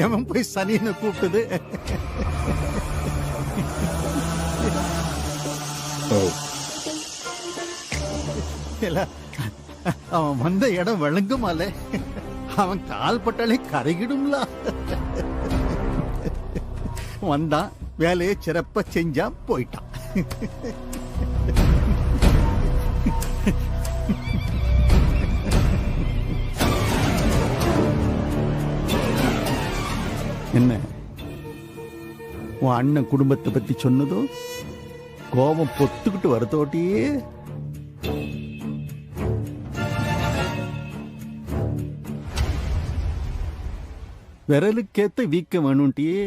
எவன் போய் சனின்னு கூப்பிட்டது? அவன் வந்த இடம் விளங்குமால, அவன் கால் பட்டாலே கரைகிடும்ல. வந்தான், வேலையை சிறப்பா செஞ்சான், போயிட்டான். என்ன உன் அண்ணன் குடும்பத்தை பத்தி சொன்னதும் கோபம் பொத்துக்கிட்டு வரத்தோட்டியே? விரலுக்கேத்த வீக்க வேணும்ட்டியே.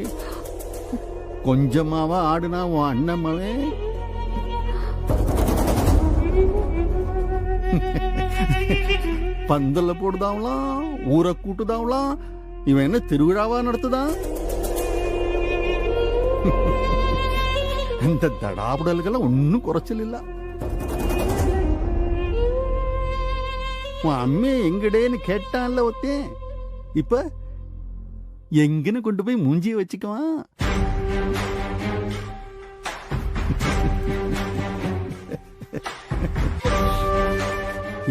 கொஞ்சமாவா ஆடுனா உன் அண்ணன் மவன்? பந்தல்ல போடுதாவலாம், ஊரை கூட்டுதாவலாம். இவன் என்ன திருவிழாவா நடத்துதான்? இந்த தடாபுடல்கள் ஒன்னும் குறைச்சல் இல்ல. உன் அம்மே எங்கடேன்னு கேட்டான்ல ஒத்தேன், இப்ப எங்கன்னு கொண்டு போய் மூஞ்சிய வச்சுக்குவான்.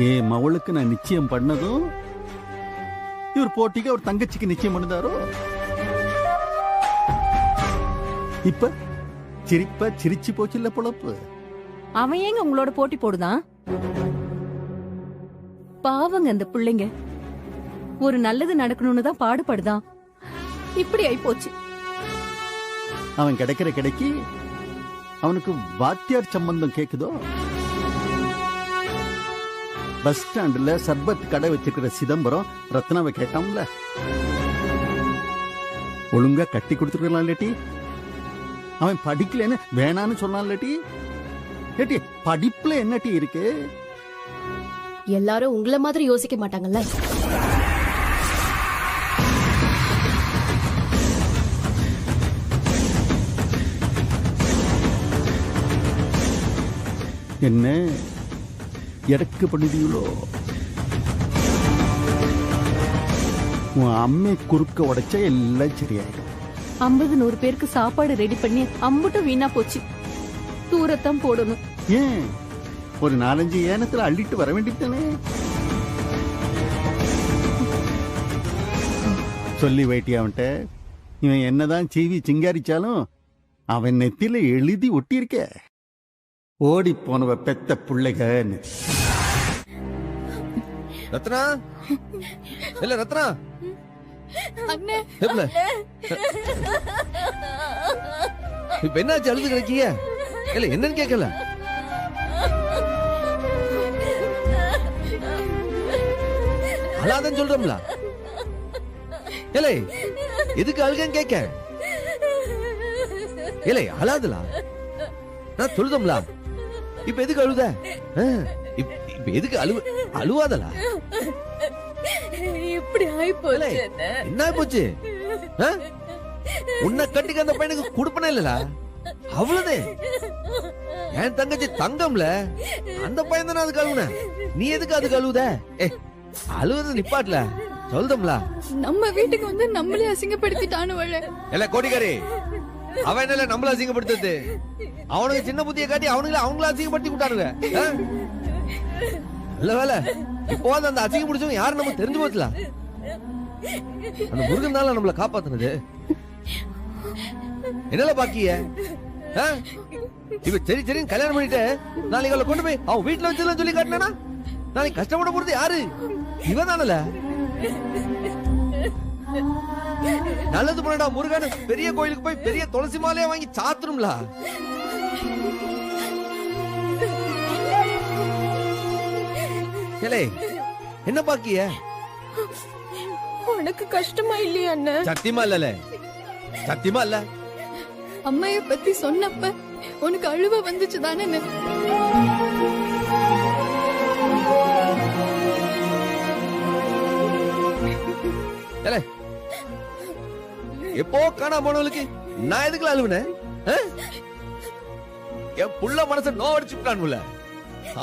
ஏன் மவளுக்கு நான் நிச்சயம் பண்ணதும் இவர் போட்டிக்கு அவர் தங்கச்சிக்கு நிச்சயம் பண்ணுதாரோ? இப்ப சிரிப்பா சிரிச்சு போச்சு இல்ல பொழப்பு. அவன் ஏங்க உங்களோட போட்டி போடுதான்? பாவங்க அந்த பிள்ளைங்க, ஒரு நல்லது நடக்கணும்னு தான் பாடுபடுதான். இப்படி ஆயி போச்சு. அவன் கிடைக்கிற கிடைக்கி அவனுக்கு வாத்தியார் சம்பந்தம் கேக்குதோ? பஸ் ஸ்டாண்ட்ல சர்பத் கடை வச்சிருக்கிற சிதம்பரம் ரத்னாவை கேட்டான்ல, ஒழுங்கா கட்டி கொடுத்துருக்கலாம் இல்லாட்டி? அவன் படிக்கலன்னு வேணான்னு சொன்னான் இல்லாட்டி? ஏட்டி படிப்புல என்னட்டி இருக்கு? எல்லாரும் உங்களை மாதிரி யோசிக்க மாட்டாங்கல்ல. என்ன எடக்கு பண்ணுதீங்களோ? உன் அம்மை குறுக்க உடைச்ச எல்லாம் சரியாயிடும். 50-100 பேருக்கு சாப்பாடு ரெடி பண்ணி அம்புட்டும் வீணா போச்சு. தூரத்தான் போடணும். ஏன் ஒரு 4-5 ஏனத்துல அள்ளிட்டு வர வேண்டியதானே? சொல்லி வைட்டி அவன்கிட்ட. இவன் என்னதான் சீவி சிங்காரிச்சாலும் அவன் நெத்தில எழுதி ஒட்டியிருக்க, ஓடி போனவ பெத்த பிள்ளைகன்னு. ரத்னா, இல்ல ரத்னா, இப்ப என்னாச்சு அழுது கிடைக்கீங்க? இல்ல என்னன்னு கேட்கல. அழாதன்னு சொல்றோம்ல. இல்ல எதுக்கு அழுகன்னு கேட்க? இல்ல அழாதலா, நான் சொல்லுதோம்ல. இப்ப எதுக்கு அழுத? இப்ப எதுக்கு அழுவாதலா? இப்படி ஆயிப்போச்சு. என்ன ஆயிப்போச்சு? உன்னை கட்டிக்க அந்த பையனுக்கு குடுப்பனே இல்லல, அவ்வளவுதான். என் தங்கச்சி தங்கம்ல, அந்த பையன் தானே அதுக்கு அழுவுன. நீ எதுக்கு அதுக்கு அழுவுத? அழுவுறது நிப்பாட்ல, சொல்லுதோம்ல. நம்ம வீட்டுக்கு வந்து நம்மளே அசிங்கப்படுத்திட்டானு இல்ல கோடிக்காரி, அவன் என்ன நம்மள அசிங்கப்படுத்துறது? அவனுக்கு சின்ன புத்திய காட்டி அவனுங்கள அசிங்கப்படுத்தி விட்டானுங்க. நல்ல வேலை இப்போ அந்த அசிங்கம் பிடிச்சவங்க யாரு நமக்கு தெரிஞ்சு போச்சுல. அந்த முருகன் தான் நம்மள காப்பாத்துனது. என்னல பாக்கிய? இவ சரி சரி கல்யாணம் பண்ணிட்டு நாளைக்கு அவளை கொண்டு போய் அவன் வீட்டுல வச்சுலாம் சொல்லி காட்டினா நாளைக்கு கஷ்டப்பட போறது யாரு? இவன் தானல. நல்லது பண்ணடா முருகன், பெரிய கோயிலுக்கு போய் பெரிய துளசி மாலையா வாங்கி சாத்துரும்ல. என்ன பாக்கிய? உனக்கு கஷ்டமா இல்லையா அண்ணன்? சத்தியமா இல்ல, சத்தியமா இல்ல. அம்மைய பத்தி சொன்னப்ப உனக்கு அழுவ வந்துச்சு தானே? எப்போ காணாம போனவளுக்கு நான் எதுக்குல அழுவுனேன்? என் புள்ள மனசை நோவடிச்சுட்டான்ல,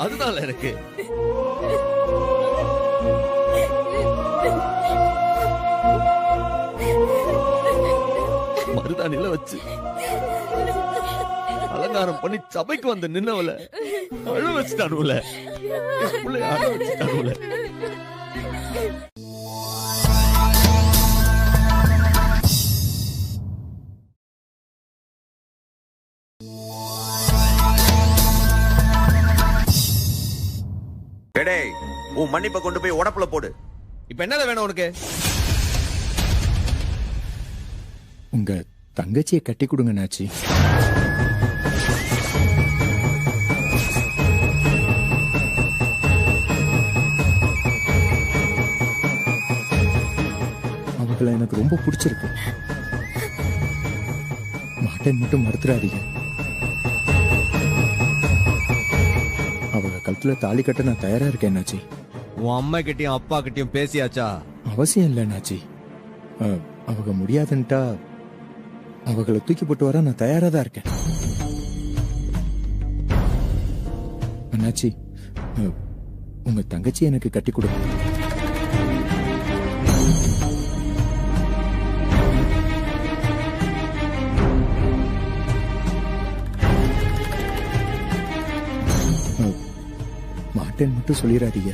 அதுதான் எனக்கு. மருதாணில வச்சு அலங்காரம் பண்ணி சபைக்கு வந்து நின்னவள அழ வச்சுட்டானுல, அழ வச்சுட்டானுல. டேய், உன் மன்னிப்பை கொண்டு போய் உடப்புல போடு. இப்ப என்னதான் வேணும் உனக்கு? உங்க தங்கச்சியை கட்டி கொடுங்க நாச்சி. அவங்கள எனக்கு ரொம்ப பிடிச்சிருக்கு. மாட்டேன் மட்டும் மறுத்துறாதீங்க. அவங்க கழுத்துல தாலி கட்ட நான் தயாரா இருக்கேன் நாச்சி. உன் அம்மா கிட்டயும் அப்பா கிட்டயும் பேசியாச்சா? அவசியம் இல்லை நாச்சி. அவங்க முடியாதுன்ட்டா அவங்கள தூக்கி போட்டு வர நான் தயாரா தான் இருக்கேன். அண்ணாச்சி, உங்க தங்கச்சி எனக்கு கட்டி கொடுங்க. மாட்டேன் மட்டும் சொல்லிடாதீங்க.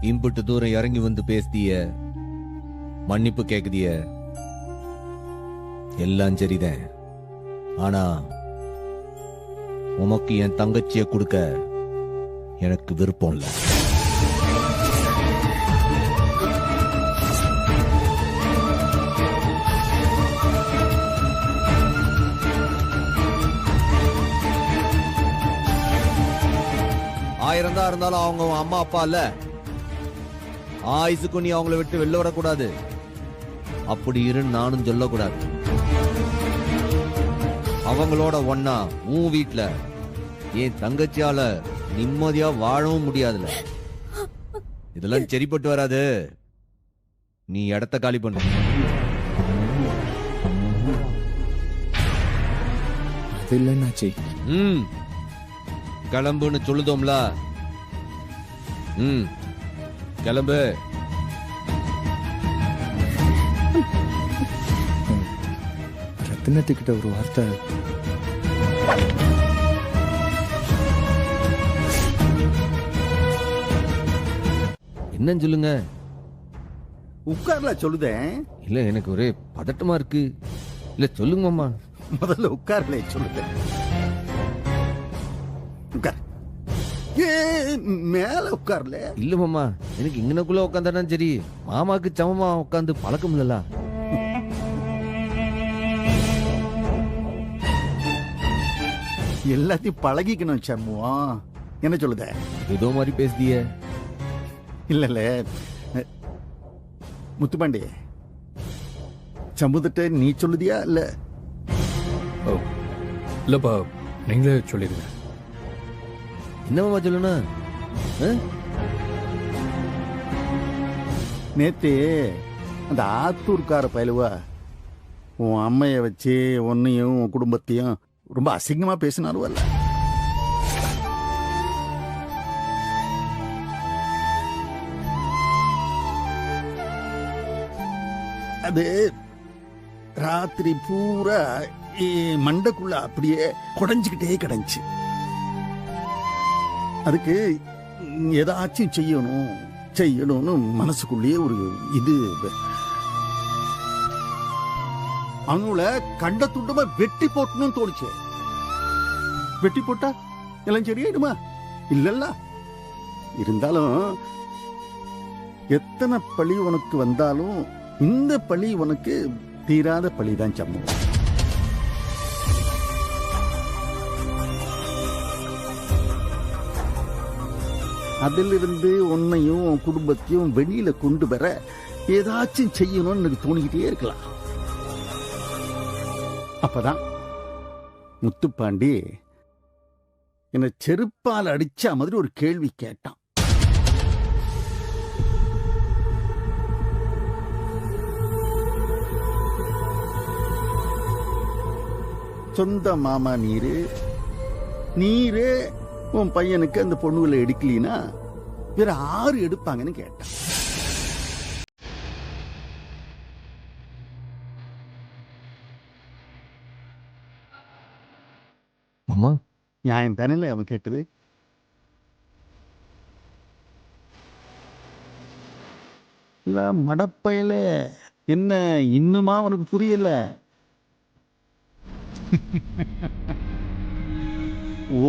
இம்புட்டு தூரம் இறங்கி வந்து பேசிய, மன்னிப்பு கேக்குதிய, எல்லாம் சரிதான். ஆனா உமக்கு என் தங்கச்சிய கொடுக்க எனக்கு விருப்பம் இல்ல. ஆயிரம் தான் இருந்தாலும் அவங்க உன் அம்மா அப்பா இல்ல. ஆயுசுக்கு நீ அவங்கள விட்டு வெளில வரக்கூடாது. அப்படி இருன்னு நானும் சொல்லக்கூடாது. அவங்களோட ஒன்னா உன் வீட்டுல என் தங்கச்சியால நிம்மதியா வாழவும் முடியாதுல. இதெல்லாம் சரிப்பட்டு வராது. நீ இடத்த காலி பண்ணு. அது இல்லைன்னாச்சி. கிளம்புன்னு சொல்லுதோம்ல. கிளம்பு. ரத்தினத்துக்கிட்ட ஒரு வார்த்தை. என்னன்னு சொல்லுங்க. உட்கார்ல சொல்லுதேன். இல்ல எனக்கு ஒரே பதட்டமா இருக்கு. இல்ல சொல்லுங்க மாமா. முதல்ல உட்கார்ல சொல்லுதேன். உட்கார். மேல உட்கார்ல. இல்ல மாமா, எனக்கு இங்கனக்குள்ள உட்காந்தானா சரி. மாமாக்கு சமமா உட்காந்து பழக்கம் இல்லல. எல்லாத்தையும் பழகிக்கணும் சம்முவம். என்ன சொல்லுத? ஏதோ மாதிரி பேசுதிய. இல்ல முத்துப்பாண்டி, சம்புத்திட்ட நீ சொல்லுதியா இல்ல? இல்லப்பா, நீங்களே சொல்லிடுங்க. என்ன மாமா சொல்லணும்? நேத்து அந்த ஆத்தூர்கார பயலுவா உன் அம்மைய வச்சு உன்னையும் உன் குடும்பத்தையும் ரொம்ப அசிங்கமா பேசினாலும் அல்ல. அது ராத்திரி பூரா மண்டக்குள்ள அப்படியே குடைஞ்சுக்கிட்டே கிடந்துச்சு. அதுக்கு ஏதாச்சும் செய்யணும்னு மனசுக்குள்ளேயே ஒரு இது. அவங்கள கண்ட துண்டமா வெட்டி போட்டணும்னு தோணுச்சு. வெட்டி போட்டா எல்லாம் சரியாயிடுமா? இல்லல்ல. இருந்தாலும் எத்தனை பழி உனக்கு வந்தாலும் இந்த பழி உனக்கு தீராத பழிதான் சம்மு. அதிலிருந்து உன்னையும் உன் குடும்பத்தையும் வெளியில கொண்டு வர ஏதாச்சும் செய்யணும்னு எனக்கு தோணிக்கிட்டே இருக்கலாம். அப்பதான் முத்துப்பாண்டி என்ன செருப்பால் அடிச்ச மாதிரி ஒரு கேள்வி கேட்டான். சொந்த மாமா நீரு, நீரே உன் பையனுக்கு அந்த பொண்ணுகளை எடுக்கலினா வேற 6 எடுப்பாங்கன்னு கேட்டேன். மாமா நியாயம் தானே அவன் கேட்டது? இல்ல மடப்பையில என்ன இன்னுமா உனக்கு புரியல?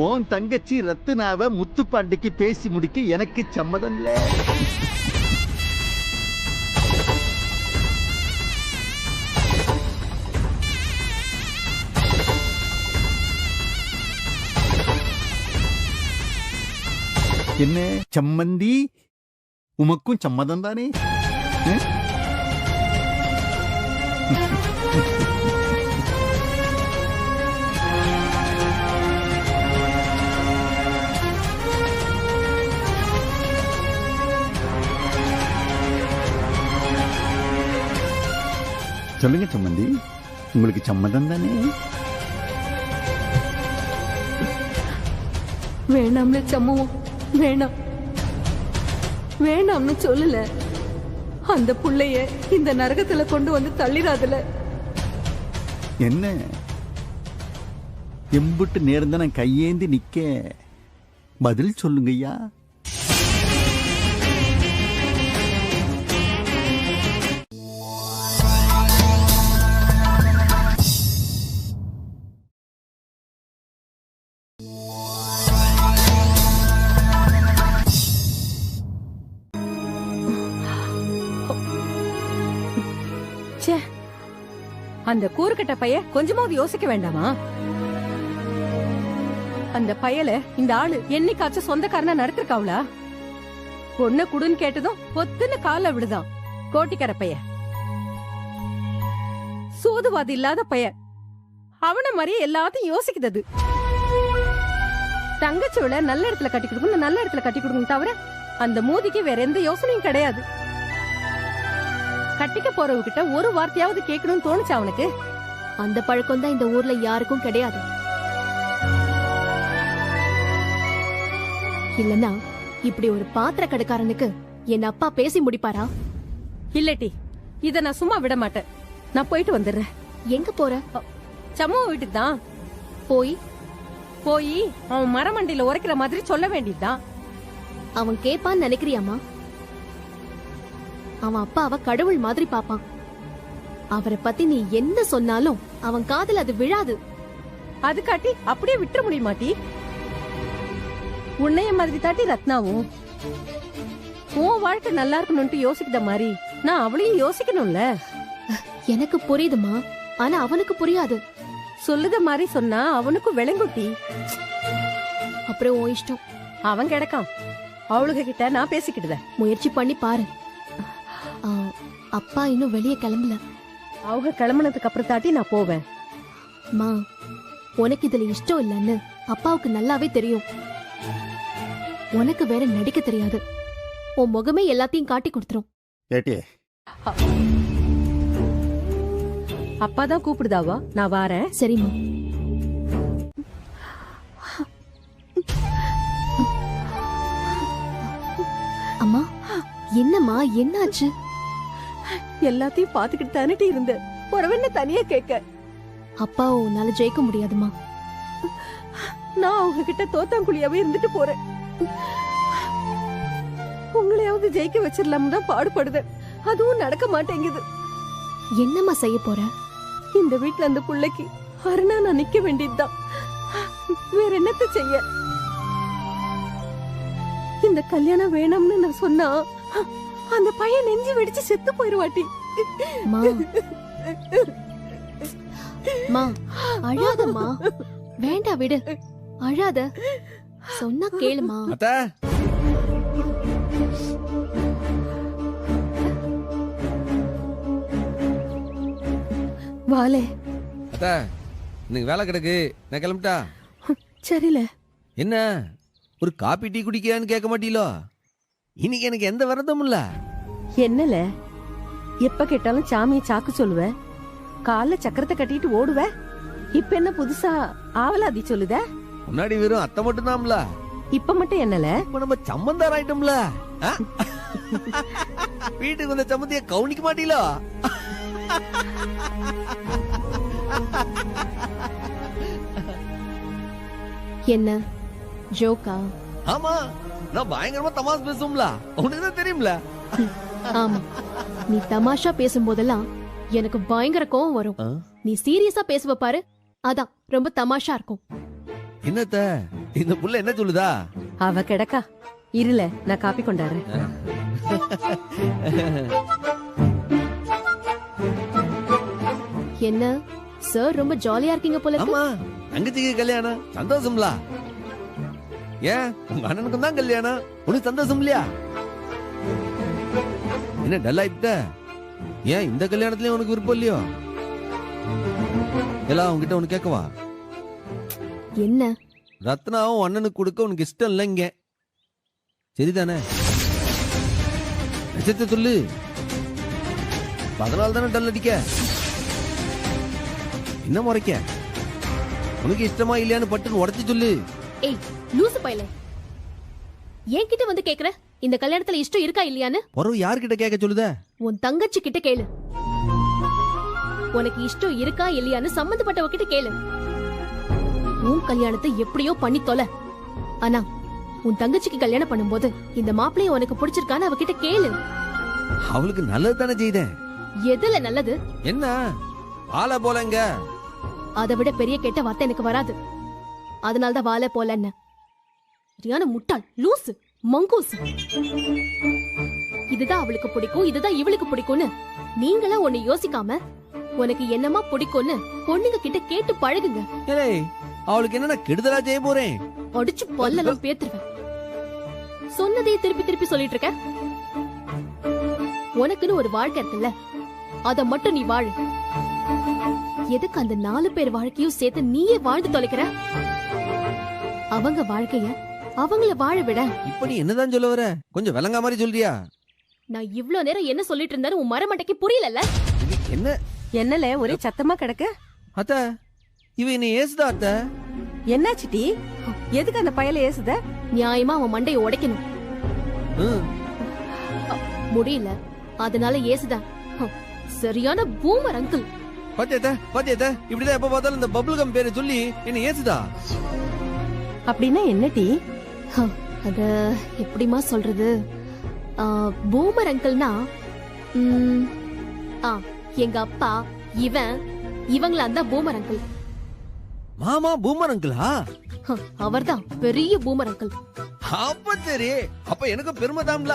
உன் தங்கச்சி ரத்னாவை முத்துப்பாண்டிக்கு பேசி முடிக்க எனக்கு சம்மதம் இல்ல. என்ன சம்மந்தி, உமக்கும் சம்மதம் தானே? சொல்லுங்க சம்மந்தி, உங்களுக்கு சம்மதம் தானே? வேணாம்னு சம்முவோம், வேணாம் வேணாம்னு சொல்லல. அந்த புள்ளைய இந்த நரகத்துல கொண்டு வந்து தள்ளிராதுல. என்ன எம்புட்டு நேர்ந்த நான் கையேந்தி நிக்க பதில் சொல்லுங்கய்யா. அந்த கூறுகட்ட பைய கொஞ்சமாவது யோசிக்க வேண்டாமா? அந்த பயல இந்த ஆளு என்னைக்காச்சும் சொந்தக்காரனா நடத்திருக்காவளா? பொண்ணு குடுன்னு கேட்டதும் பொத்துன்னு கால விடுதான் கோட்டிக்கார பைய. சூதுவாதி இல்லாத பைய. அவன மாதிரியே எல்லாத்தையும் யோசிக்குது. தங்கச்சியோட நல்ல இடத்துல கட்டி கொடுக்கணும், நல்ல இடத்துல கட்டி கொடுக்கணும் தவிர அந்த மூதிக்கு வேற எந்த யோசனையும் கிடையாது. கட்டிக்க போறவகிட்ட ஒரு வார்த்தையாவது கேட்கணும்னு தோணுச்சு அவனுக்கு? அந்த பழக்கம் தான் இந்த ஊர்ல யாருக்கும் கிடையாது. இல்லனா இப்படி ஒரு பாத்திர கடைக்காரனுக்கு என் அப்பா பேசி முடிப்பாரா? இல்லட்டி இத நான் சும்மா விட மாட்டேன். நான் போயிட்டு வந்துடுறேன். எங்க போற? சமூக வீட்டுக்கு தான். போய் அவன் மரமண்டியில உரைக்கிற மாதிரி சொல்ல வேண்டியதுதான். அவன் கேப்பான்னு நினைக்கிறியாமா? அவன் அப்பாவை கடவுள் மாதிரி பாப்பான். அவரை பத்தி நீ என்ன சொன்னாலும் அவன் காதுல அது விழாது. அது காட்டி அப்படியே விட்டுற முடியுமாட்டி? உன்னைய மாதிரி தாட்டி ரத்னாவும் உன் வாழ்க்கை நல்லா இருக்கணும்னு யோசிக்கிற மாதிரி நான் அவளையும் யோசிக்கணும்ல. எனக்கு புரியுதுமா, ஆனா அவனுக்கு புரியாது. சொல்லுத மாதிரி சொன்னா அவனுக்கும் விளங்குட்டி. அப்புறம் உன் இஷ்டம். அவன் கிடக்கான். அவளுக கிட்ட நான் பேசிக்கிட்டுதேன். முயற்சி பண்ணி பாரு. அப்பா இன்னும் வெளியே கிளம்பல. அவங்க கிளம்புனதுக்கு அப்புறம் தாட்டி நான் போவேன். மா, உனக்கு இதுல இஷ்டம் இல்லன்னு அப்பாவுக்கு நல்லாவே தெரியும். உனக்கு வேற நடிக்க தெரியாது. உன் முகமே எல்லாத்தையும் காட்டி கொடுத்துரும். ஏட்டியே அப்பாதான் கூப்பிடுதாவா? நான் வாரேன். சரிம்மா. அம்மா, என்னம்மா, என்னாச்சு? எல்லாத்தையும் பாத்துக்கிட்டு தானே இருந்த. உறவென்ன தனியா கேட்க? அப்பா உன்னால ஜெயிக்க முடியாதுமா. நான் அவங்க கிட்ட தோத்தாங்குழியாவே இருந்துட்டு போறேன். உங்களையாவது ஜெயிக்க வச்சிடலாம் தான் பாடுபடுதேன். அதுவும் நடக்க மாட்டேங்குது. என்னம்மா செய்ய போற? இந்த வீட்டுல அந்த புள்ளைக்கு அருணா நான் நிக்க வேண்டியதுதான். வேற என்னத்த செய்ய? இந்த கல்யாணம் வேணாம்னு நான் சொன்னா அந்த பையன் நெஞ்சு வெடிச்சு செத்து போயிருவாட்டி. மா, மா, அழாதம்மா. வேண்டாம், விடு. அழாத. சொன்னா கேளுமா. அத்தா, வாலே. அத்தா, இன்னைக்கு வேலை கிடக்கு, நான் கிளம்பிட்டா? சரில. என்ன ஒரு காபி டீ குடிக்கிறான்னு கேட்க மாட்டீங்களோ? இன்னைக்கு எனக்கு எந்த விரதமும் இல்ல. என்னல எப்ப கேட்டாலும் சாமியை சாக்கு சொல்லுவ, கால சக்கரத்தை கட்டிட்டு ஓடுவ. இப்ப என்ன புதுசா ஆவலாதி சொல்லுத? முன்னாடி வெறும் அத்தை மட்டும் தான்ல, இப்ப மட்டும் என்னல? இப்ப நம்ம சம்மந்தார் ஆயிட்டோம்ல. ஆ? வீட்டுக்கு வந்த சம்மந்திய கவனிக்க மாட்டீங்களா? என்ன ஜோக்கா? ஆமா, நான் பயங்கரமா தமாஷ் பேசும்ல, உனக்கு தான் தெரியும்ல. ஆமா, நீ தமாஷா பேசும்போதெல்லாம் எனக்கு பயங்கர கோவம் வரும். ஆ? நீ சீரியஸா பேசுவ பாரு, அதான் ரொம்ப தமாஷா இருக்கும். என்னத்த இந்த புள்ள என்ன சொல்லுதா? அவ கிடக்கா, இருல நான் காப்பி கொண்டாடுறேன். என்ன சார் ரொம்ப ஜாலியா இருக்கீங்க போல இருக்கு. ஆமா, தங்கச்சிக்கு கல்யாணம், சந்தோஷம்ல. ஏன் உங்க அண்ணனுக்கும் தான் கல்யாணம், உனக்கு சந்தோஷம் இல்லையா? என்ன டல் ஆயிட்ட? ஏன் இந்த கல்யாணத்துலயும் உனக்கு விருப்பம் இல்லையோ? எல்லாம் உன்கிட்ட உனக்கு கேட்கவா? என்ன ரத்னாவும் அண்ணனுக்கு கொடுக்க உனக்கு இஷ்டம் இல்லைங்க, சரிதானே? நிஜத்தை சொல்லு, அதனால தானே டல் அடிக்க. என்ன முறைக்க? உனக்கு இஷ்டமா இல்லையான்னு பட்டுன்னு உடச்சு சொல்லு. ஏய் லூசு பையல, என்கிட்ட வந்து கேக்குற இந்த கல்யாணத்துல இஷ்டம் இருக்கா இல்லையான்னு? உறவு யார்கிட்ட கேட்க சொல்லுத? உன் தங்கச்சி கிட்ட கேளு. உனக்கு இஷ்டம் இருக்கா இல்லையான்னு சம்பந்தப்பட்டவ கிட்ட கேளு. உன் கல்யாணத்தை எப்படியோ பண்ணி தொலை, ஆனா உன் தங்கச்சிக்கு கல்யாணம் பண்ணும்போது இந்த மாப்பிளைய உனக்கு பிடிச்சிருக்கான்னு அவகிட்ட கேளு. அவளுக்கு நல்லது தானே செய்தேன். எதுல நல்லது? என்ன ஆளை போலங்க? அதை விட பெரிய கெட்ட வார்த்தை எனக்கு வராது. அதனாலதான் வாழ போல என்ன. சரியான முட்டாள், லூசு, மங்கூசு. இதுதான் அவளுக்கு பிடிக்கும், இதுதான் இவளுக்கு பிடிக்கும்னு நீங்களா ஒண்ணு யோசிக்காம உனக்கு என்னமா பிடிக்கும்னு பொண்ணுங்க கிட்ட கேட்டு பழகுங்க. ஏய், அவளுக்கு என்ன கெடுதலா செய்ய போறேன்? அடிச்சு பல்லெல்லாம் பேத்துருவேன். சொன்னதையே திருப்பி திருப்பி சொல்லிட்டு இருக்க. உனக்குன்னு ஒரு வாழ்க்கை இருக்குல்ல, அத மட்டும் நீ வாழு. எதுக்கு அந்த 4 பேர் வாழ்க்கையும் சேர்த்து நீயே வாழ்ந்து தொலைக்கிற? அவங்க வாழ்க்கைய அவங்கள வாழ விட. இப்ப நீ என்னதான் சொல்ல வர? கொஞ்சம் விளங்கா மாதிரி சொல்றியா? நான் இவ்ளோ நேரம் என்ன சொல்லிட்டு இருந்தாலும் உன் மரமண்டைக்கு புரியலல்ல? இது என்ன என்னல ஒரே சத்தமா கிடக்க? அத்த, இவ என்ன ஏசுதா அத்த? என்னாச்சுடி? எதுக்கு அந்த பயல ஏசுத? நியாயமா அவன் மண்டையை உடைக்கணும். ம். முடியல, அதனால ஏசுதான். சரியான பூமர் அங்கிள். பாத்தியத்த இப்படிதான் எப்ப பார்த்தாலும் இந்த பபுள் கம் பேரை சொல்லி என்ன ஏசுதா. அப்படின்னா என்னடி? அத எப்படிமா சொல்றது? பூமர் அங்கிள்னா எங்க அப்பா, இவங்கள தான் பூமர் அங்கிள். மாமா பூமர் அங்கிளா? அவர்தான் பெரிய பூமர் அங்கிள். அப்ப சரி, அப்ப எனக்கு பெருமை தான்ல.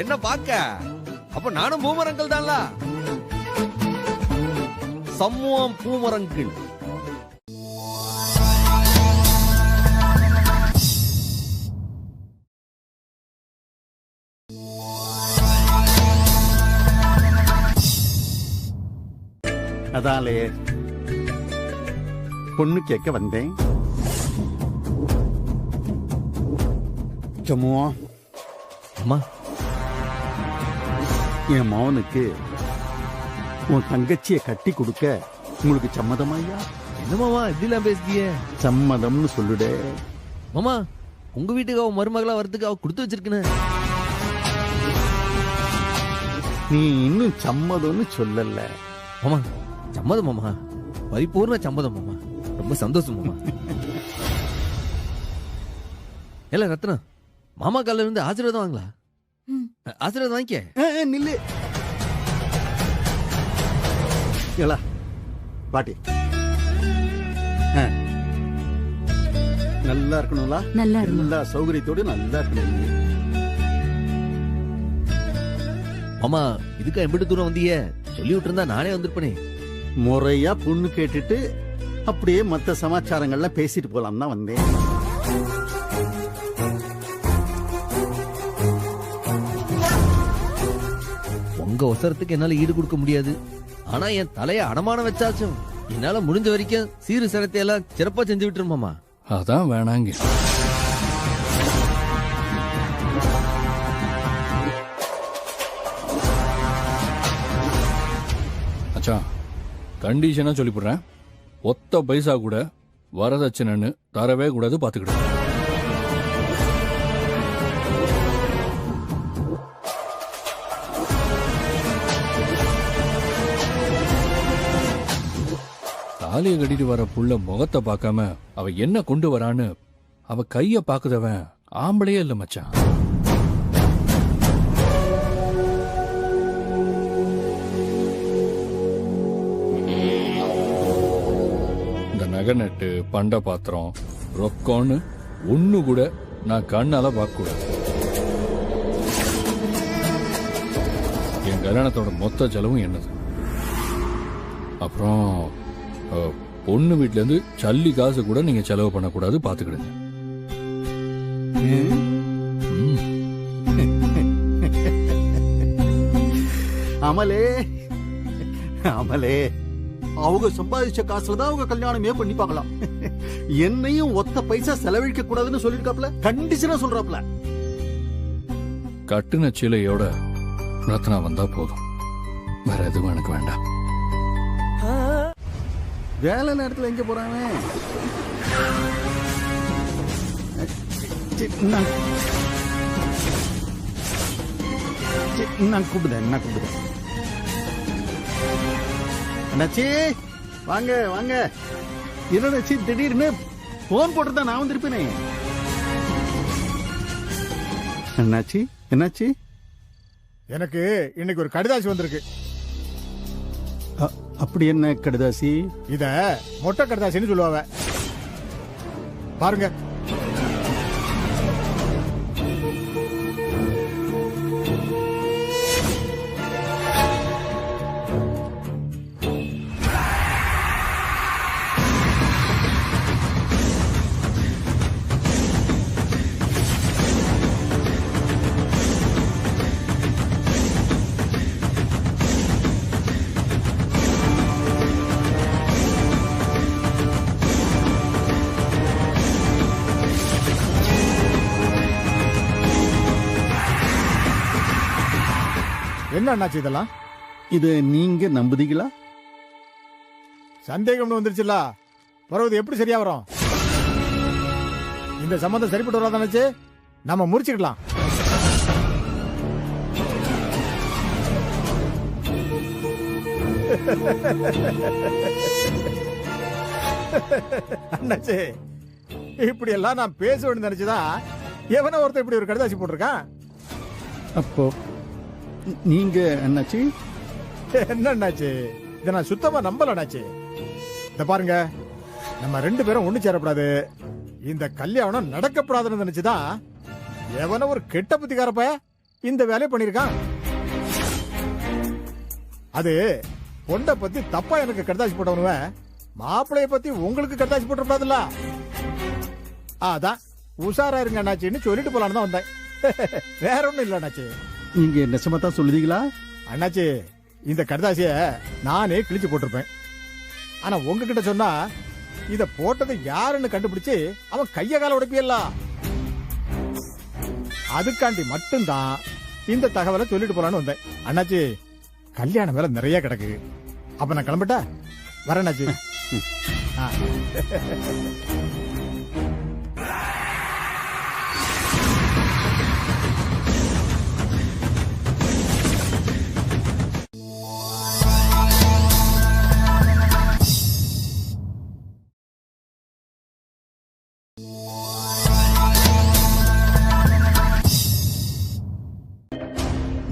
என்ன பாக்க? அப்ப நானும் பூமர் அங்கிள் தான்ல. Sammuvam boomer uncle. அதாலே பொண்ணு கேட்க வந்தேன். சும்மா அம்மா, என் மகனுக்கு உன் தங்கச்சியை கட்டி கொடுக்க உங்களுக்கு சம்மதமாயா? என்ன மாமா இப்படிலாம் பேசுதிய? சம்மதம்னு சொல்லுடே. மாமா, உங்க வீட்டுக்கு அவ மருமகளா வரதுக்கு அவ கொடுத்து வச்சிருக்கேன்னு. நீ இன்னும் சம்மதம்னு சொல்லல. மாமா சம்மதம் மாமா, பரிபூர்ண சம்மதம் மாமா. ரொம்ப சந்தோஷம் மாமா. இல்ல ரத்னா, மாமா கால இருந்து ஆசீர்வாதம் வாங்களா? ஆசீர்வாதம் வாங்கிக்க. நில்லு ஏலா பாட்டி. நல்லா இருக்கணும்ல, நல்லா இருக்கும். எல்லா சௌகரியத்தோடு நல்லா இருக்கணும். மாமா இதுக்கு எம்பிட்டு தூரம் வந்தீங்க? சொல்லி விட்டுருந்தா நானே வந்திருப்பனே. முறையா பொண்ணு கேட்டுட்டு அப்படியே மத்த சமாச்சாரங்கள்லாம் பேசிட்டு போலாம் தான் வந்தேன். உங்க அவசரத்துக்கு என்னால ஈடு கொடுக்க முடியாது. ஆனா என் தலைய அடமானம் வச்சாச்சும் என்னால முடிஞ்ச வரைக்கும் சீரு சரத்தை எல்லாம் சிறப்பா செஞ்சு விட்டுரு மாமா. அதான் வேணாங்க. அச்சா, கண்டிஷனா சொல்லிவிடுறேன். ஒத்த பைசா கூட வரதட்சணைன்னு தரவே கூடாது, பாத்துக்கிட்டு. தாலியை கட்டிட்டு வர புள்ள முகத்தை பார்க்காம அவ என்ன கொண்டு வரான்னு அவ கைய பாக்குதவன் ஆம்பளையே இல்ல மச்சான். இந்த நகை நட்டு, பண்ட பாத்திரம், ரொக்கம்னு ஒண்ணு கூட நான் கண்ணால பார்க்க கூடாது. என் கல்யாணத்தோட மொத்த செலவும் என்னது. அப்புறம் பொண்ணு வீட்ல இருந்து சல்லி காசு கூட நீங்க செலவு பண்ணக்கூடாது, பாத்துக்கிடுங்க. அமலே அமலே, அவங்க சம்பாதிச்ச காசுலதான் அவங்க கல்யாணமே பண்ணிப்பாங்களாம். என்னையும் ஒத்த பைசா செலவழிக்க கூடாதுன்னு சொல்லிருக்காப்ல, கண்டிஷனா சொல்றாப்ல. கட்டுன சீலையோட ரத்னா வந்தா போதும், வேற எதுவும் எனக்கு வேண்டாம். வேலை நேரத்துல எங்க போறானே? நான் கூப்பிடுறேன். அண்ணாச்சி வாங்க வாங்க. என்னடாச்சி திடீர்னு போன் போட்டுதான் நான் வந்திருப்பேனே. அண்ணாச்சி என்னாச்சு? எனக்கு இன்னைக்கு ஒரு கடிதாசி வந்திருக்கு. அப்படி என்ன கடிதாசி? இத மொட்டை கடிதாசின்னு சொல்லுவாங்க. பாருங்க. என்ன அண்ணாச்சி இதெல்லாம்? இது நீங்க நம்புதீங்களா? சந்தேகம்னு வந்துருச்சுல்ல, பரவது எப்படி சரியா வரும்? இந்த சம்பந்தம் சரிப்பட்டு வராதானச்சு, நம்ம முடிச்சுக்கலாம். அண்ணாச்சி இப்படி எல்லாம் நான் பேச வேண்டிய நினைச்சுதான் எவன ஒருத்தர் இப்படி ஒரு கடிதாசி போட்டிருக்கான். அப்போ நீங்க அண்ணாச்சி என்ன அண்ணாச்சி, இதை நான் சுத்தமா நம்பல அண்ணாச்சி. இந்த பாருங்க, நம்ம ரெண்டு பேரும் ஒண்ணு சேரப்படாது, இந்த கல்யாணம் நடக்கப்படாதுன்னு நினைச்சுதான் எவன ஒரு கெட்ட புத்திக்காரப்ப இந்த வேலையை பண்ணிருக்கான். அது பொண்ணை பத்தி தப்பா எனக்கு கடிதாசி போட்டவனுவ மாப்பிளைய பத்தி உங்களுக்கு கடிதாசி போட்டக்கூடாதுல்ல. அதான் உஷாரா இருங்க அண்ணாச்சின்னு சொல்லிட்டு போலான்னு தான் வந்தேன். வேற ஒண்ணும் இல்ல அண்ணாச்சி. நீங்க நெசமா தான் சொல்லுதீங்களா? அண்ணாச்சி இந்த கடிதாசிய நானே கிழிச்சு போட்டிருப்பேன். ஆனா உங்ககிட்ட சொன்னா இத போட்டது யாருன்னு கண்டுபிடிச்சு அவன் கைய கால உடைப்பியல்ல. அதுக்காண்டி மட்டும்தான் இந்த தகவலை சொல்லிட்டு போலான்னு வந்தேன். அண்ணாச்சி கல்யாணம் வேலை நிறைய கிடக்கு, அப்ப நான் கிளம்பிட்டா வரேன் அண்ணாச்சி.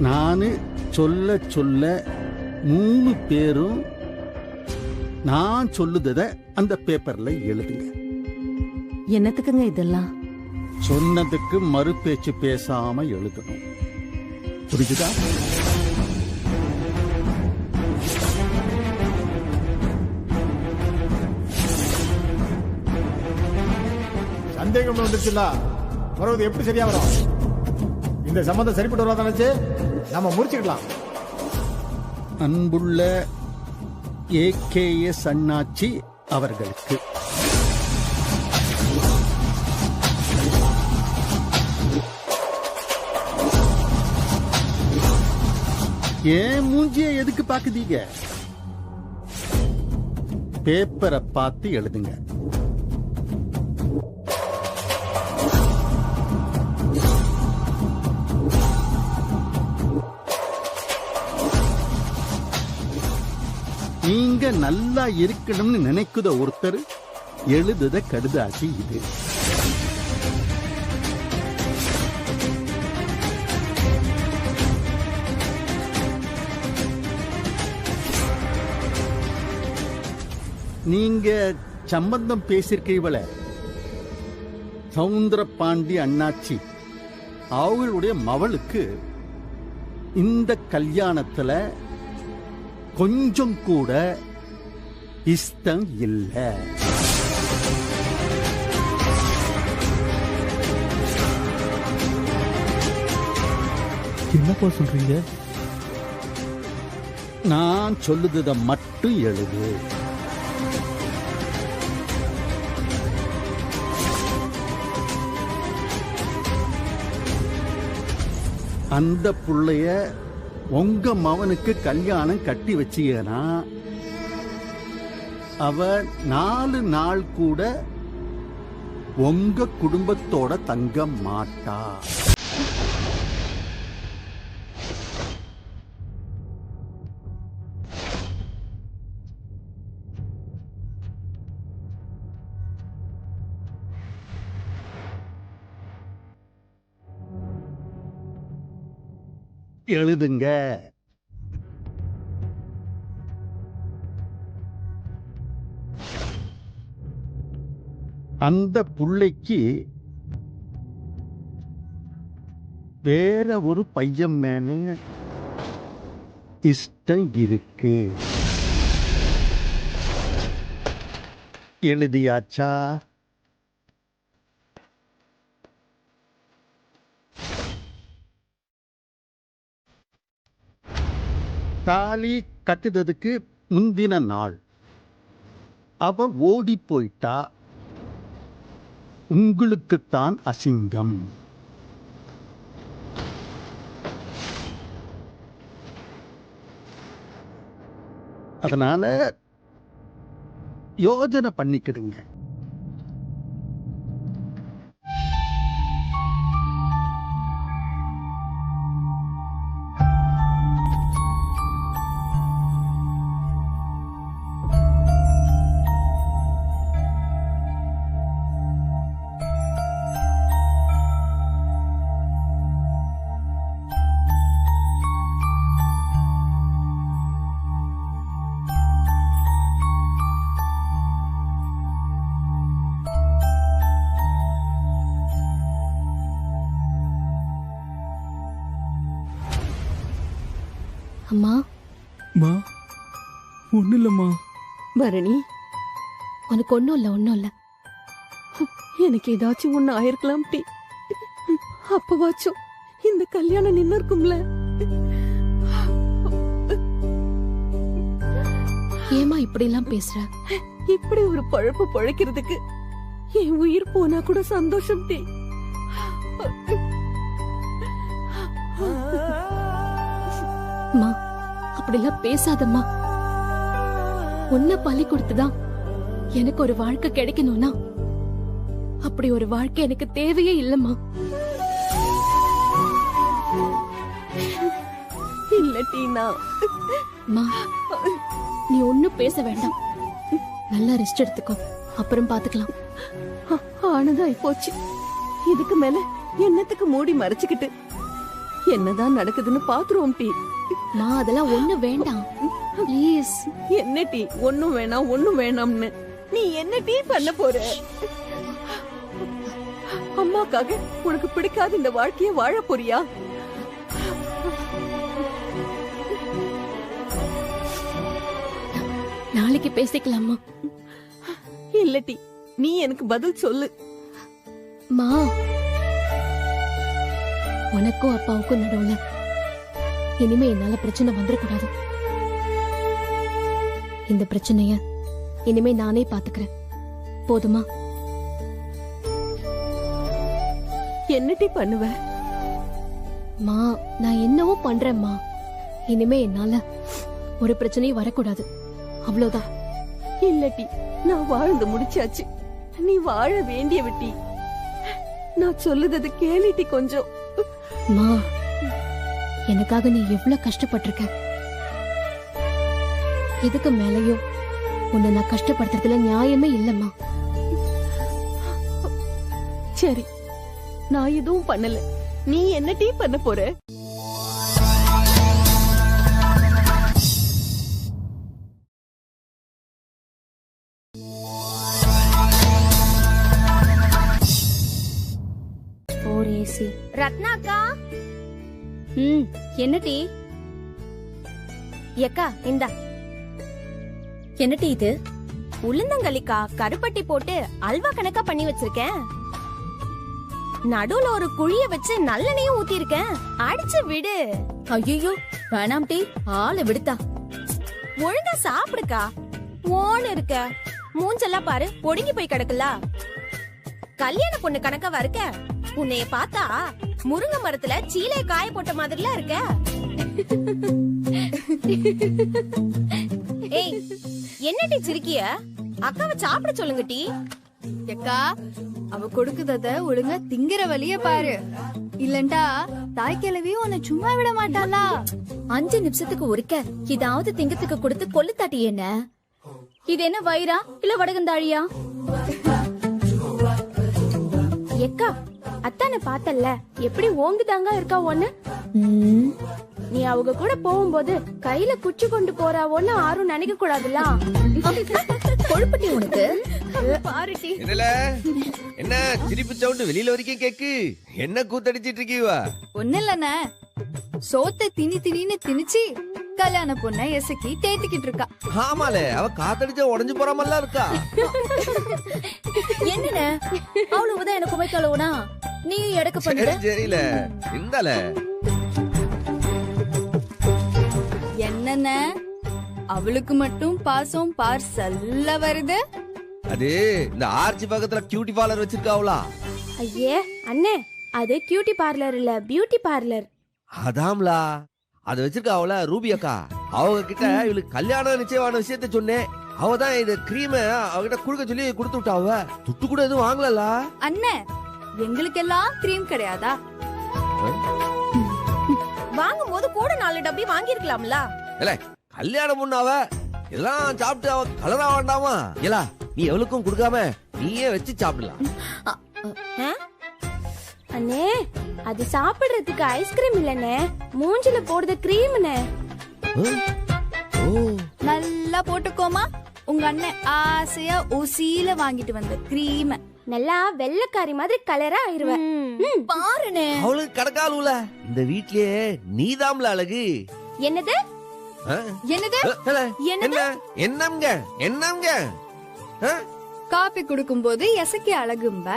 நானு சொல்ல சொல்ல 3 பேரும் நான் சொல்லுதத அந்த பேப்பர்ல எழுதுங்க. என்னத்துக்குங்க இதெல்லாம்? சொன்னதுக்கு மறு பேச்சு பேசாம எழுதணும். புரிஞ்சுதா? சந்தேகம் வந்துருச்சுல்ல, பரவது எப்படி சரியா வரும்? இந்த சம்பந்தம் சரிப்பட்டு வராதானச்சு, நம்ம முடிச்சுக்கலாம். அன்புள்ள AKS அண்ணாச்சி அவர்களுக்கு ஏன் மூஞ்சிய எதுக்கு பாக்குதீங்க? பேப்பரை பார்த்து எழுதுங்க. நீங்க நல்லா இருக்கணும்னு நினைக்குத ஒருத்தர் எழுதுத கடுதாசி இது. நீங்க சம்பந்தம் பேசிருக்கீங்கள சவுந்தரபாண்டி அண்ணாச்சி அவளுடைய மவளுக்கு இந்த கல்யாணத்துல கொஞ்சம் கூட இஷ்டம் இல்லை. என்னப்பா சொல்றீங்க? நான் சொல்லுத மட்டும் எழுது. அந்த புள்ளைய உங்க மவனுக்கு கல்யாணம் கட்டி வச்சீங்கன்னா அவ 4 நாள் கூட உங்க குடும்பத்தோட தங்க மாட்டா. எழுதுங்க. அந்த புள்ளைக்கு வேற ஒரு பையன் மேல இஷ்டம் இருக்கு. எழுதியாச்சா? தாலி கட்டுறதுக்கு முந்தின நாள் அவ ஓடி போயிட்டா உங்களுக்குத்தான் அசிங்கம். அதனால யோஜனை பண்ணிக்கிடுங்க. அம்மா மா ஒண்ணு இல்லம்மா. பரணி, உனக்கு ஒண்ணும் இல்ல. எனக்கு ஏதாச்சும் ஒண்ணு ஆயிருக்கலாம் டி. அப்பவாச்சும் இந்த கல்யாணம் நின்னு இருக்கும்ல. ஏமா இப்படி எல்லாம் பேசுற? இப்படி ஒரு பழப்பு பழைக்கிறதுக்கு என் உயிர் போனா கூட சந்தோஷம் டி. அம்மா அப்படிலாம் பேசாதம்மா. உன்னை பலி கொடுத்துதான் எனக்கு ஒரு வாழ்க்கை கிடைக்கணும்னா அப்படி ஒரு வாழ்க்கை எனக்கு தேவையே இல்லம்மா. இல்ல டீனா. அம்மா நீ ஒன்னும் பேச வேண்டாம். நல்லா ரெஸ்ட் எடுத்துக்கோ, அப்புறம் பாத்துக்கலாம். ஆனதாய் போச்சு. இதுக்கு மேல என்னத்துக்கு மூடி மறைச்சுக்கிட்டு என்னதான் நடக்குதுன்னு பாத்துருவோம் டி. மா அதெல்லாம் ஒண்ணு வேண்டாம் ப்ளீஸ். என்ன டி ஒண்ணும் வேணாம் ஒண்ணும் வேணாம்னு நீ என்ன டீ பண்ண போற? அம்மாக்காக உனக்கு பிடிக்காத இந்த வாழ்க்கைய வாழ போறியா? நாளைக்கு பேசிக்கலாமா? இல்ல டி, நீ எனக்கு பதில் சொல்லு. மா உனக்கும் அப்பாவுக்கும் நடுவுல இனிமே என்னால பிரச்சனை வந்துடக்கூடாது. இந்த பிரச்சனைய இனிமே நானே பாத்துக்கிறேன், போதுமா? என்ன டி பண்ணுவ? மா நான் என்னவோ பண்றேம்மா. இனிமே என்னால ஒரு பிரச்சனையும் வரக்கூடாது, அவ்வளவுதான். இல்லட்டி நான் வாழ்ந்து முடிச்சாச்சு. நீ வாழ வேண்டிய விட்டி. நான் சொல்லுறது கேளிட்டி கொஞ்சம். மா, எனக்காக நீ எவ்வளவு கஷ்டப்பட்டிருக்க. இதுக்கு மேலயும் உன்னை நான் கஷ்டப்படுத்துறதுல நியாயமே இல்லம்மா. சரி, நான் எதுவும் பண்ணல. நீ என்ன டீ பண்ண போற? ரத்னாக்கா. என்ன டீ? எக்கா இந்தா. என்ன டீ இது? உளுந்தங்களிக்கா, கருப்பட்டி போட்டு அல்வா கணக்கா பண்ணி வச்சிருக்கேன். நடுவுல ஒரு குழிய வச்சு நல்லெண்ணையும் ஊத்தி இருக்கேன். அடிச்சு விடு. ஐயோ வேணாம் டீ, ஆளை விடுத்தா. ஒழுங்கா சாப்பிடுக்கா. ஓன்னு இருக்க. மூஞ்செல்லாம் பாரு, ஒடுங்கி போய் கிடக்குல. கல்யாண பொண்ணு கணக்கா இருக்க. உன்னைய பார்த்தா முருங்கை மரத்துல சீலை காய போட்ட மாதிரிலாம் இருக்க. ஏய், என்ன டீ சிரிக்கிய? அக்காவை சாப்பிட சொல்லுங்க டீ. எக்கா, அவ கொடுக்குறத ஒழுங்கா திங்கிற வழிய பாரு. இல்லண்டா தாய் கிழவி உன்னை சும்மா விட மாட்டாளா? 5 நிமிஷத்துக்கு ஒருக்க இதாவது திங்கத்துக்கு கொடுத்து கொல்லு தாட்டி. என்ன இது? என்ன வயிறா இல்ல வடகந்தாழியா? எக்கா, அத்தான பார்த்தல்ல எப்படி ஓங்குதாங்க இருக்கா ஒண்ணு. நீ அவங்க கூட போகும்போது கையில குச்சி கொண்டு போறாவோன்னு யாரும் நினைக்க கூடாதுல்ல. கொழுப்பட்டி உனக்கு பாருட்டி. என்ன சிரிப்பு சவுண்ட் வெளியில வரைக்கும் கேக்கு? என்ன கூத்தடிச்சிட்டு இருக்கீவா? ஒண்ணு இல்லண்ணே, சோத்தை திணின்னு திணிச்சு கல்யாண பொண்ண எசக்கி தேத்திக்கிட்டு இருக்கா. ஆமாலே, அவ காத்தடிச்ச உடஞ்சு போறாமல்லாம் இருக்கா. என்ன அவ்வளவுதான் எனக்கு உமைக்கலவுனா நீ எடக்கு பண்ணு. சரியில இந்தால என்னென்ன அவளுக்கு மட்டும் பாசம் பார்சல்ல வருது. அது இந்த ஆர்ச்சி பக்கத்துல கியூட்டி பார்லர் வச்சிருக்காவளா? ஐயே அண்ணே, அது கியூட்டி பார்லர் இல்ல, பியூட்டி பார்லர். அதாம்லா, அது வச்சிருக்காவல ரூபி அக்கா. அவங்க கிட்ட இவளுக்கு கல்யாணம் நிச்சயமான விஷயத்த சொன்னேன். அவதான் இந்த கிரீம அவகிட்ட குடுக்க சொல்லி கொடுத்து விட்டாவ. துட்டு கூட எதுவும் வாங்கலல. அண்ணே, எங்களுக்கெல்லாம் கிரீம் கிடையாதா? வாங்கும் போது கூட 4 டப்பி வாங்கிருக்கலாம்ல. இல்ல, கல்யாணம் முன்னாவ எல்லாம் சாப்பிட்டு அவ கலரா வேண்டாமா? இல்ல, நீ எவளுக்கும் கொடுக்காம நீயே வச்சு சாப்பிடலாம். அண்ணே, அது சாப்பிடுறதுக்கு ஐஸ்கிரீம் இல்லனே, மூஞ்சில போடுற கிரீம்னே. நல்லா போட்டுக்கோமா. உங்க அண்ணன் ஆசையா ஊசியில வாங்கிட்டு வந்த கிரீம் நல்லா வெள்ளைக்காரி மாதிரி கலரா ஆயிருவேன். பாருனே, அவளுக்கு கடக்காலுல இந்த வீட்லயே நீதாம்ல அழகு. என்னது என்னது என்ன என்னங்க என்னங்க? காபி குடுக்கும் போது எசக்கி அழகும்ப,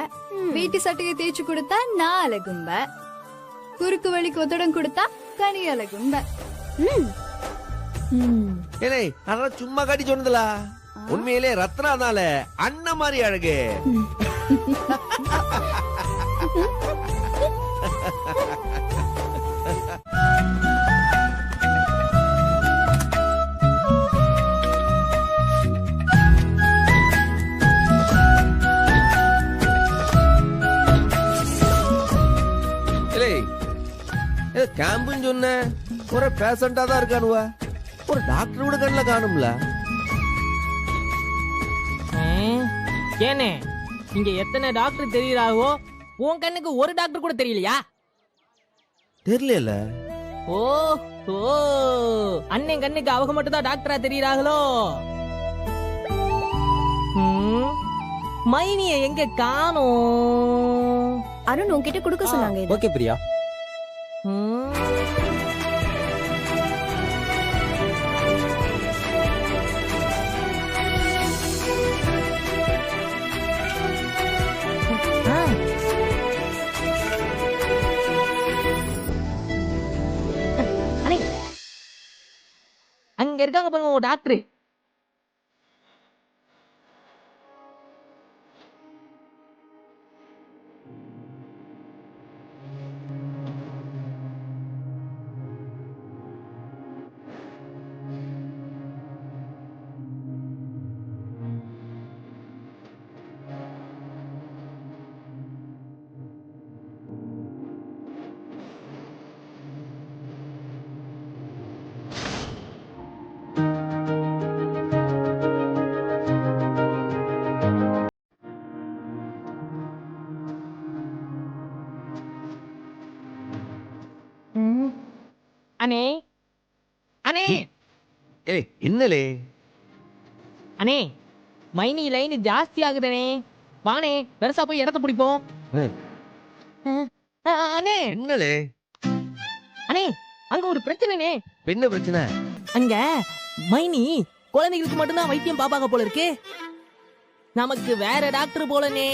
வீட்டு சட்டையை தேய்ச்சி கொடுத்தா நான் அழகும்ப, குறுக்கு வழிக்கு ஒத்தடம் கொடுத்தா கனி அழகும்ப. ஏலே, அதான் சும்மா காட்டி சொன்னதுல. உண்மையிலே ரத்னானால அண்ணன் மாதிரி அழகு. கேம்புன்னு சொன்ன ஒரு பேஷண்டா தான் இருக்கானுவ. ஒரு டாக்டர் கூட கண்ணுல காணும்ல. ஏனே, இங்க எத்தனை டாக்டர் தெரியறாவோ உன் கண்ணுக்கு ஒரு டாக்டர் கூட தெரியலையா? தெரியல. ஓ ஓ, அண்ணன் கண்ணுக்கு அவங்க மட்டும் தான் டாக்டரா தெரியறாங்களோ? மைனிய எங்க காணோம்? அருண் உன்கிட்ட கொடுக்க சொன்னாங்க. ஓகே பிரியா. அங்க இருக்காங்க பாருங்க உங்க டாக்டர். அண்ணே அண்ணே ஏய் என்னலே அண்ணே மைனி லைன் ஜாஸ்தி ஆகுதுனே வானே பெருசா போய் இடத்த பிடிப்போம் அண்ணே என்னலே அண்ணே அங்க ஒரு பிரச்சனைனே என்ன பிரச்சனை அங்க மைனி குழந்தைகளுக்கு மட்டும்தான் வைத்தியம் பாப்பாங்க போல இருக்கு நமக்கு வேற டாக்டர் போலனே